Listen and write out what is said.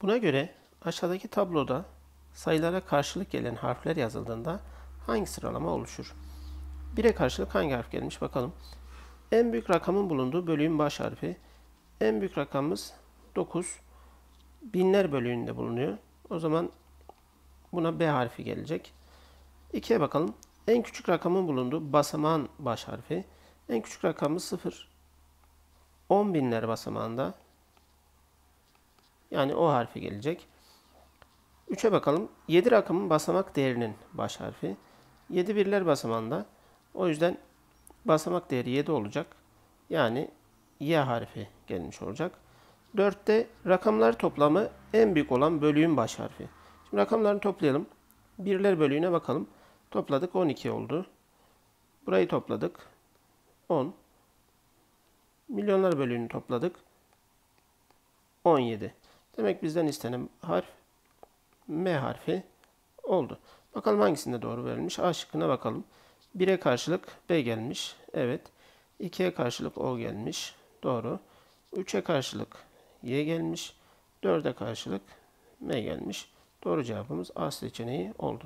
Buna göre aşağıdaki tabloda sayılara karşılık gelen harfler yazıldığında hangi sıralama oluşur? 1'e karşılık hangi harf gelmiş bakalım. En büyük rakamın bulunduğu bölüğün baş harfi. En büyük rakamımız 9. Binler bölüğünde bulunuyor. O zaman buna B harfi gelecek. 2'ye bakalım. En küçük rakamın bulunduğu basamağın baş harfi. En küçük rakamımız 0. 10 binler basamağında. Yani O harfi gelecek. 3'e bakalım. 7 rakamın basamak değerinin baş harfi. 7 birler basamağında. O yüzden basamak değeri 7 olacak. Yani Y harfi gelmiş olacak. 4'te rakamlar toplamı en büyük olan bölüğün baş harfi. Şimdi rakamlarını toplayalım. Birler bölüğüne bakalım. Topladık 12 oldu. Burayı topladık. 10. Milyonlar bölüğünü topladık. 17. Demek bizden istenen harf M harfi oldu. Bakalım hangisinde doğru verilmiş. A şıkkına bakalım. 1'e karşılık B gelmiş. Evet. 2'ye karşılık O gelmiş. Doğru. 3'e karşılık Y gelmiş. 4'e karşılık M gelmiş. Doğru cevabımız A seçeneği oldu.